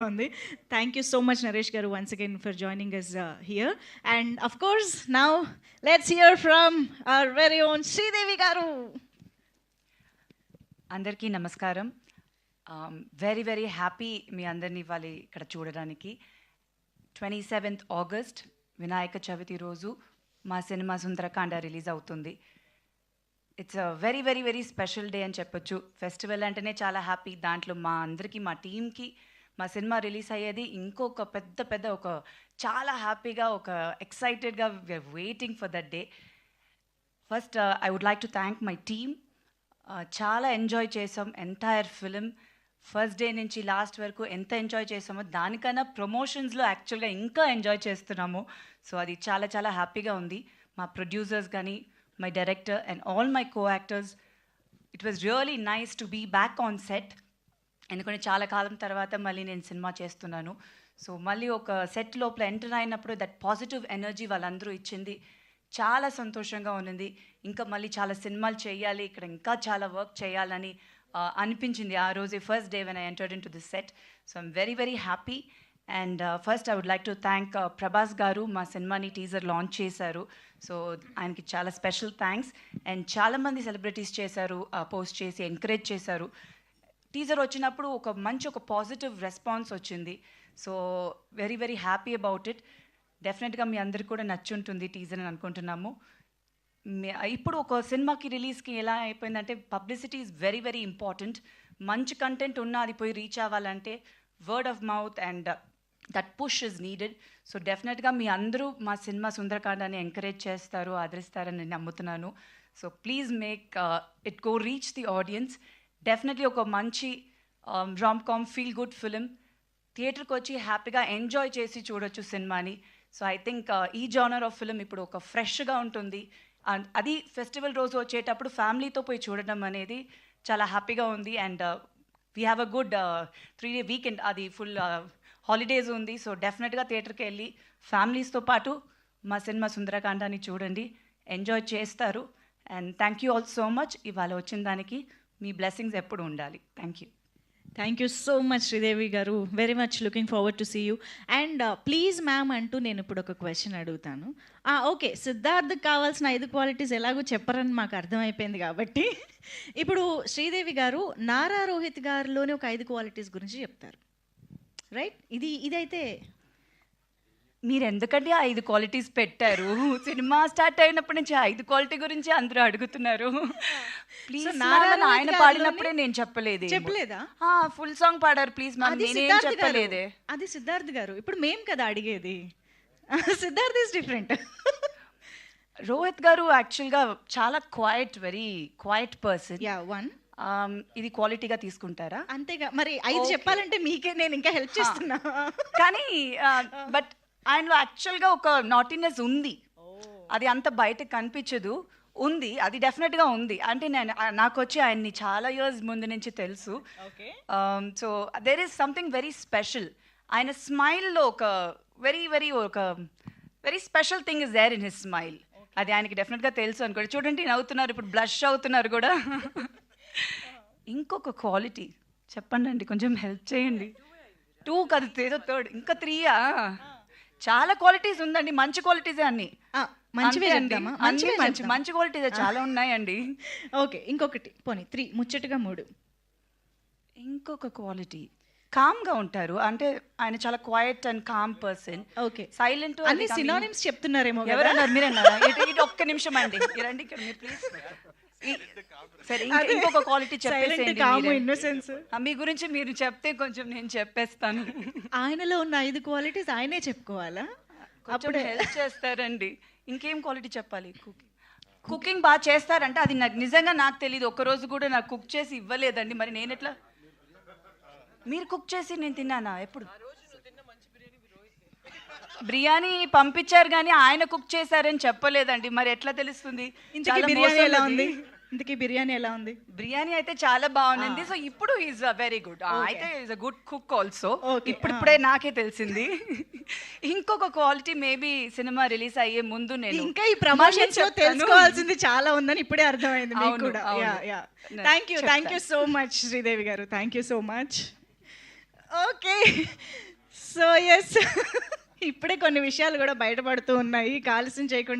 ఉంది. Thank you so much, Naresh garu, once again for joining us here. And of course, now let's hear from our very own Sridevi garu. అందరికీ నమస్కారం. Very very happy మీ అందరినీ ఇవాళ ఇక్కడ చూడడానికి. 27th August Vinayaka Chavithi రోజు మా cinema Sundarakanda release అవుతుంది. It's a very very very special day అని చెప్పొచ్చు. ఫెస్టివల్ అంటేనే చాలా హ్యాపీ. దాంట్లో మా అందరికీ, మా టీమ్కి మా సినిమా రిలీజ్ అయ్యేది ఇంకొక పెద్ద ఒక చాలా హ్యాపీగా, ఒక ఎక్సైటెడ్గా we are waiting for that day. First I would like to thank my team. చాలా ఎంజాయ్ చేసాం ఎంటైర్ ఫిలిం. ఫస్ట్ డే నుంచి లాస్ట్ వరకు ఎంత ఎంజాయ్ చేసామో దానికన్నా ప్రమోషన్స్లో యాక్చువల్గా ఇంకా ఎంజాయ్ చేస్తున్నాము. సో అది చాలా చాలా హ్యాపీగా ఉంది. మా ప్రొడ్యూసర్స్ కానీ, my director and all my co actors, it was really nice to be back on set. ఎందుకంటే చాలా కాలం తర్వాత మళ్ళీ నేను సినిమా చేస్తున్నాను. సో మళ్ళీ ఒక సెట్ లోపల ఎంటర్ అయినప్పుడు దట్ పాజిటివ్ ఎనర్జీ వాళ్ళందరూ ఇచ్చింది. చాలా సంతోషంగా ఉన్నది. ఇంకా మళ్ళీ చాలా సినిమాలు చేయాలి, ఇక్కడ ఇంకా చాలా వర్క్ చేయాలని అనిపించింది ఆ రోజే, first day when I entered into this set. So I'm very very happy. And first I would like to thank Prabhas garu. మా సినిమాని టీజర్ లాంచ్ చేశారు. సో ఆయనకి చాలా స్పెషల్ థ్యాంక్స్. అండ్ చాలామంది సెలబ్రిటీస్ చేశారు, పోస్ట్ చేసి ఎంకరేజ్ చేశారు. టీజర్ వచ్చినప్పుడు ఒక మంచి పాజిటివ్ రెస్పాన్స్ వచ్చింది. So very very happy about it. డెఫినెట్గా మీ అందరికి కూడా నచ్చుంటుంది టీజర్ అని అనుకుంటున్నాము. ఇప్పుడు ఒక సినిమాకి రిలీజ్కి ఎలా అయిపోయిందంటే publicity is very very important. మంచి కంటెంట్ ఉన్నా అది పోయి రీచ్ అవ్వాలంటే word of mouth and that push is needed. So డెఫినెట్గా మీ అందరూ మా సినిమా సుందరకాండాన్ని ఎంకరేజ్ చేస్తారు, ఆదరిస్తారని నేను నమ్ముతున్నాను. So please make it go reach the audience. Definitely ఒక మంచి rom com feel good film. థియేటర్కి వచ్చి హ్యాపీగా ఎంజాయ్ చేసి చూడొచ్చు సినిమాని. సో ఐ థింక్ ఈ జానర్ ఆఫ్ ఫిలిం ఇప్పుడు ఒక ఫ్రెష్గా ఉంటుంది. అది ఫెస్టివల్ రోజు వచ్చేటప్పుడు ఫ్యామిలీతో పోయి చూడడం అనేది చాలా హ్యాపీగా ఉంది. And we have a good 3-day weekend, అది ఫుల్ హాలిడేస్ ఉంది. సో డెఫినెట్గా థియేటర్కి వెళ్ళి ఫ్యామిలీస్తో పాటు మా సినిమా సుందరకాండాన్ని చూడండి, ఎంజాయ్ చేస్తారు. And thank you all so much. ఇవాళ వచ్చిన దానికి మీ బ్లెస్సింగ్స్ ఎప్పుడు ఉండాలి. Thank you. Thank you so much Sridevi garu. Very much looking forward to see you. And please ma'am అంటూ నేను ఇప్పుడు ఒక క్వశ్చన్ అడుగుతాను. ఓకే, సిద్ధార్థ్కి కావాల్సిన 5 క్వాలిటీస్ ఎలాగో చెప్పరని మాకు అర్థమైపోయింది కాబట్టి ఇప్పుడు శ్రీదేవి గారు నారా రోహిత్ గారిలోని ఒక 5 క్వాలిటీస్ గురించి చెప్తారు, రైట్? ఇదైతే మీరు ఎందుకంటే 5 క్వాలిటీస్ పెట్టారు? సినిమా స్టార్ట్ అయినప్పటి నుంచి 5 క్వాలిటీ గురించి అందరూ అడుగుతున్నారు. ప్లీజ్ ఆయన పాడినప్పుడే నేను చెప్పలేదా? ఫుల్ సాంగ్ పాడారు. ప్లీజ్ మ్యామ్, నేనేం చెప్పలేదే. అది సిద్ధార్థ్ గారు. ఇప్పుడు మేం కదా అడిగేది. Siddharth is different. రోహిత్ గారు యాక్చువల్గా చాలా వెరీ క్వైట్ పర్సన్. ఇది క్వాలిటీగా తీసుకుంటారా? అంతేగా మరి. 5 చెప్పాలంటే మీకే నేను ఇంకా హెల్ప్ చేస్తున్నా. కానీ బట్ ఆయనలో యాక్చువల్గా ఒక నాటినెస్ ఉంది. అది అంత బయటకు కనిపించదు, ఉంది. అది డెఫినెట్గా ఉంది. అంటే నాకు వచ్చి ఆయన్ని చాలా ఇయర్స్ ముందు నుంచి తెలుసు. So there is something very special. ఆయన స్మైల్లో ఒక very special thing is there in his smile. అది ఆయనకి డెఫినెట్గా తెలుసు అనుకోండి. చూడండి, నవ్వుతున్నారు, ఇప్పుడు బ్లష్ అవుతున్నారు కూడా. ఇంకొక క్వాలిటీ చెప్పండి అండి, కొంచెం హెల్ప్ చేయండి. 2 కాదు, ఏదో 3rd, ఇంకా 3. చాలా క్వాలిటీస్ ఉందండి, మంచి క్వాలిటీసే అన్ని. మంచి క్వాలిటీసే చాలా ఉన్నాయండి. ఓకే, ఇంకొకటి పోనీ 3, ముచ్చటగా 3. ఇంకొక క్వాలిటీ కామ్గా ఉంటారు. అంటే ఆయన చాలా quiet and calm person. Okay, silent. అన్ని సినోనిమ్స్ చెప్తున్నారేమో. ఎవరన్నారు? మీరన్నారా? ఇటు ఒక్క నిమిషం అండి, రండి ఇక్కడ మీరు ప్లీజ్. సరే, ఇంకొక క్వాలిటీ చెప్పేసి మీ గురించి మీరు చెప్తే కొంచెం నేను చెప్పేస్తాను. ఆయనలో ఉన్న 5 క్వాలిటీస్ ఆయనే చెప్పుకోవాలా? అప్పుడు హెల్ప్ చేస్తారండి. ఇంకేం క్వాలిటీ చెప్పాలి? కుకింగ్ బాగా చేస్తారంటే అది నాకు నిజంగా నాకు తెలియదు. ఒక్కరోజు కూడా నాకు కుక్ చేసి ఇవ్వలేదండి. మరి నేను ఎట్లా? మీరు కుక్ చేసి నేను తిన్నానా? ఎప్పుడు బిర్యానీ పంపించారు కానీ ఆయన కుక్ చేశారని చెప్పలేదండి. మరి ఎట్లా తెలుస్తుంది? ఇంతకీ బిర్యానీ ఎలా ఉంది? బిర్యానీ అయితే చాలా బాగుంది. సో ఇప్పుడు ఈజ్ వెరీ గుడ్. అయితే is a good cook also. ఇప్పుడే నాకే తెలిసింది. ఇంకొక క్వాలిటీ మేబీ సినిమా రిలీజ్ అయ్యే ముందు నేను ఇంకా ఈ ప్రమోషన్స్ లో తెలుసుకోవాల్సింది చాలా ఉందని ఇప్పుడే అర్థమైంది మీకు కూడా. Thank you so much Sridevi garu. Thank you so much. Okay. So, yes. ఇప్పుడే కొన్ని విషయాలు కూడా బయటపడుతూ ఉన్నాయి. ఇక ఆలస్యం చేయకుండా